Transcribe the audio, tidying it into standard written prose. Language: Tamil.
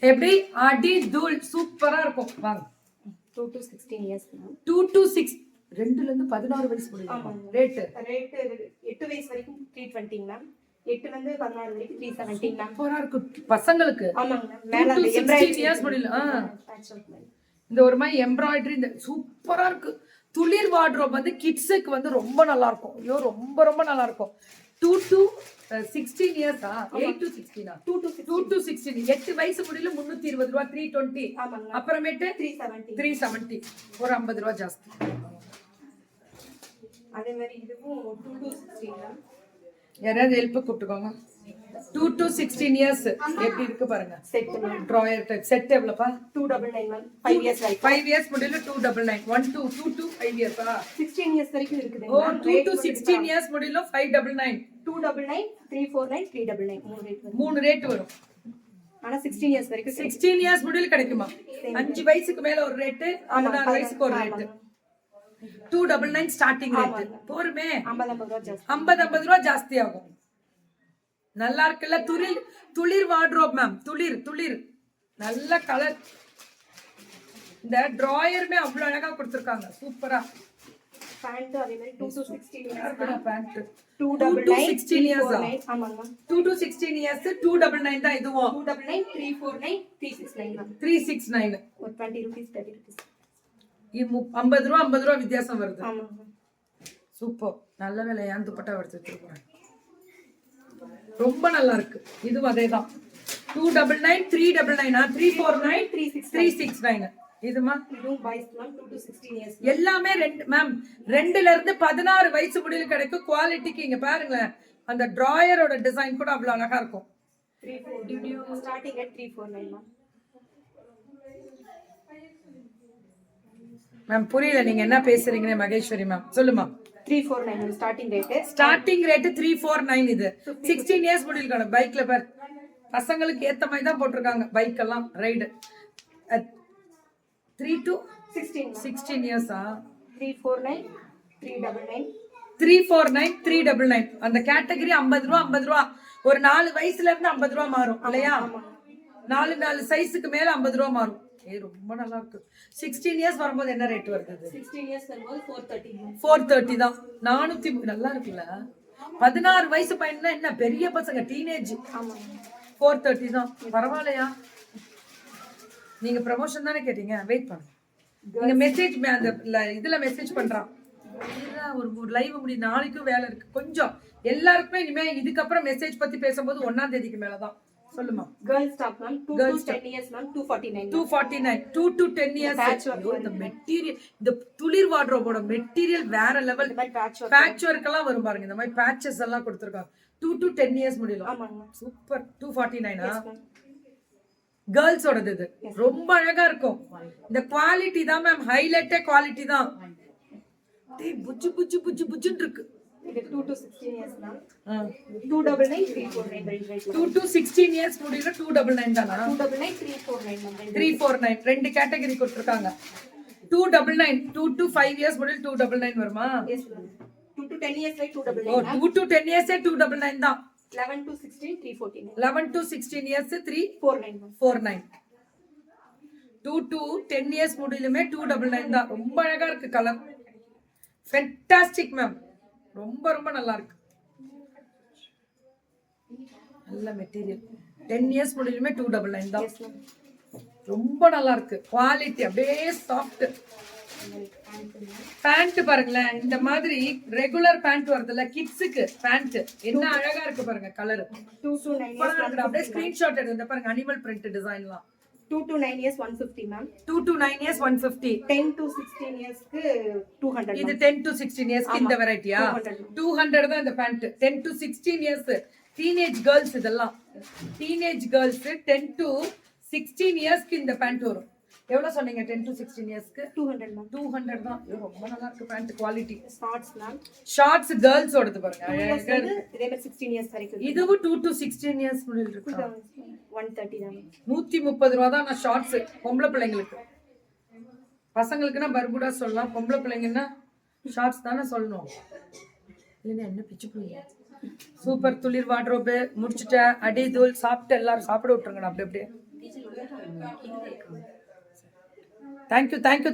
எப்படி அடி தூள் சூப்பரா இருக்கும். வாங்க 2 to 16 years 2 to 6 2ல இருந்து 16 வயசு முடியும். ரேட் 8 வயசு வரைக்கும் 320 மேம். 8ல இருந்து 16 வரைக்கும் 370 மேம். சூப்பரா இருக்கு பசங்களுக்கு. ஆமாங்க மேம். மேல அந்த 16 இயர்ஸ் முடியல. இந்த ஒரு மாதிரி எம்ப்ராய்டரி இந்த சூப்பரா இருக்கு. துளிர் வார்ட்ரோப் வந்து கிட்ஸுக்கு வந்து ரொம்ப நல்லா இருக்கும். ஐயோ ரொம்ப ரொம்ப நல்லா இருக்கும். 2 to 16 இயர்ஸ் 8 to 16 2 to 16 8 வயசு முடியல 320 ரூபாய் 320. அப்புறமேட்டு 370 ஒரு 50 ரூபாய் ஜாஸ்தி. அதே மாதிரி இதுவும் 2 to 16 யாராவது ஹெல்ப் கூப்பிட்டுக்கோங்க. 2 to 16 இயர்ஸ் எப்படி இருக்கு பாருங்க. செட் ட்ராயர் டைப் செட் எவ்வளவுப்பா? 299 மேம். 5 இயர்ஸ் வரைக்கும் 5 இயர்ஸ் முடியல 299 1 2 2 to 5 இயர்ஸ் 16 இயர்ஸ் வரைக்கும் இருக்குது. ஓ 2 to 16 இயர்ஸ் முடியல 599 299 349 399 மூணு ரேட் வரும். ஆனா 16 இயர்ஸ் வரைக்கும் 16 இயர்ஸ் முடியல கிடைக்குமா? 5 வயசுக்கு மேல ஒரு ரேட் 16 வயசுக்கு ஒரு ரேட் 299 ஸ்டார்டிங் ரேட். போருமே 50 ரூபாய் ஜாஸ்தி ஆகும். நல்லா இருக்குல்ல. துளிர் வார்ட்ரோப் மேம். துளிர் நல்ல கலர். இந்த டிராயருமே அவ்வளவு அழகா கொடுத்திருக்காங்க. சூப்பரா. பேண்ட் அதே மாதிரி 2 to 16 years pant 2 to 16 years ஆமாங்க 2 to 16 இயர்ஸ் 299 தான் இதுவும். 299 349 369 மேம். 369 ஒரு 20 rupees 30 rupees. இது 50 ரூபாய் வித்தியாசம் வருது. ஆமாங்க. சூப்பர். நல்ல வேலை ஏன் துப்பட்டா எடுத்து வச்சிருக்கேன். ரொம்ப நல்லா இருக்கு. இதுவும் அதேதான் 299 399 349 369 இதுமா. இதுவும் பாய்ஸ் மேம் 2 to 16 இயர்ஸ். எல்லாமே மேம் 2ல இருந்து 16 வயசு முடியல கிடைக்கும். குவாலிட்டிக்கு இங்க பாருங்க. அந்த டிராயரோட டிசைன் கூட அவ்வளவு அழகா இருக்கும். 349 ஸ்டார்டிங் at 349 மேம். மேம் புரியல நீங்க என்ன பேசுறீங்கன்னு மகேஸ்வரி மேம். சொல்லுமா. 349 ஸ்டார்டிங் ரேட் 349 இது 16 இயர்ஸ் முடியல பைக்ல பார். பசங்களுக்கு ஏத்த மாதிரி தான் போட்டிருக்காங்க பைக் எல்லாம் ரைடு. 3 to 16 இயர்ஸ் 349 399 349 399 அந்த கேட்டகரி 50 ரூபாய். ஒரு 4 வயசுல இருந்து 50 ரூபாய் மாறும் இல்லையா? 4 சைஸுக்கு மேல 50 ரூபாய் மாறும். ரொம்ப நல்லா இருக்கு. 16 இயர்ஸ் வரும்போது என்ன ரேட் வருது? 16 இயர்ஸ் வரும்போது 430 430 தான். 400 நல்லா இருக்குல்ல. 16 வயசு பையன்னா என்ன பெரிய பசங்க டீனேஜ். 430 தான். பரவாயில்லையா? நீங்க ப்ரமோஷன் தானே கேட்டீங்க. வெயிட் பண்ணுங்க. நீங்க மெசேஜ் அந்த இதுல மெசேஜ் பண்றான். ஒரு லைவ் முடி நாளைக்கும் வேலை இருக்கு கொஞ்சம். எல்லாருக்குமே இனிமே இதுக்கப்புறம் மெசேஜ் பத்தி பேசும்போது 1ஆம் தேதிக்கு மேலதான். சொல்லுமா. Girls top ma'am 2 to 10 years ma'am 249 2 to 10 years. இந்த மெட்டீரியல் இந்த துளிர் வார்ட்ரோபோட மெட்டீரியல் வேற லெவல். பேட்ச் வர்க் எல்லாம் வரும் பாருங்க. இந்த மாதிரி பேட்சஸ் எல்லாம் கொடுத்திருக்காங்க. 2 to 10 இயர்ஸ் முடியலாம். ஆமாங்க. சூப்பர். 249 கேர்ள்ஸோடது இது. ரொம்ப அழகா இருக்கும். இந்த குவாலிட்டி தான் மேம் ஹைலைட்டே குவாலிட்டி தான். புஜ்ஜு புஜ்ஜு புஜ்ஜு புஜ்ஜுன்னு இருக்கு. இது 2 to 16 years ma'am 299 349 2 to 16 years முடியல 299 தானா? 299 349 மேம் 349 ரெண்டு கேட்டகரி கொடுத்திருக்காங்க. 299 2 to 5 இயர்ஸ் முடியல 299 வருமா? Yes ma'am. 2 to 10 இயர்ஸ் 299 ஓ 2 to 10 இயர்ஸ் 299 தான். 11 to 16 349 11 to 16 years 349 49 2 to 10 years முடியலுமே 299 தான். ரொம்ப அழகா இருக்கு கலர். Fantastic ma'am. ரொம்ப ரொம்ப நல்லா இருக்கு. நல்ல மெட்டீரியல். 10 இயர்ஸ் முடியலுமே 299 தான். ரொம்ப நல்லா இருக்கு. குவாலிட்டி அப்படியே சாஃப்ட். பேண்ட் பாருங்களேன். இந்த மாதிரி ரெகுலர் பேண்ட் வருதுல்ல கிட்ஸுக்கு பேண்ட் என்ன அழகா இருக்கு பாருங்க. கலர் 2 to 9 இயர்ஸ் அப்படியே ஸ்கிரீன்ஷாட் எடுங்க பாருங்க. அனிமல் பிரிண்ட் டிசைன்லாம் 2 to 9 years 150 ma'am. 2 to 9 years 150. 10 to 16 இயர்ஸ்க்கு 200. இது 10 to 16 இயர்ஸ்க்கு இந்த வெரைட்டியா 200 தான் இந்த pant. 10 to 16 years teenage girls இதெல்லாம். டீனேஜ் கேர்ள்ஸ் 10 to 16 இயர்ஸ்க்கு இந்த பேண்ட் வரும். எவ்வளவு சொன்னீங்க? 10 to 16 இயர்ஸ்க்கு 200 மேம். 200 தான். ரொம்ப நல்லா இருக்கு pant quality. Shorts ma'am. Shorts girls ஓடுது பாருங்க. இதே மாதிரி 16 இயர்ஸ் வரைக்கும். இதுவும் 2 to 16 இயர்ஸ் முடியல இருக்கு. 130 தான். 130 ரூபாய் தான். நான் ஷார்ட்ஸ் பொம்பளை பிள்ளைங்களுக்கு. பசங்களுக்குன்னா பர்புடா சொல்லலாம். பொம்பளை பிள்ளைங்கன்னா ஷார்ட்ஸ் தானே சொல்லணும். இல்லைன்னா என்ன பிச்சு பிள்ளைங்க சூப்பர் துளிர் வார்ட்ரோப் முடிச்சிட்டேன். அடி தூள் சாப்பிட்டு எல்லாரும் சாப்பிட விட்டுருங்கண்ணா. அப்படியே தேங்க்யூ.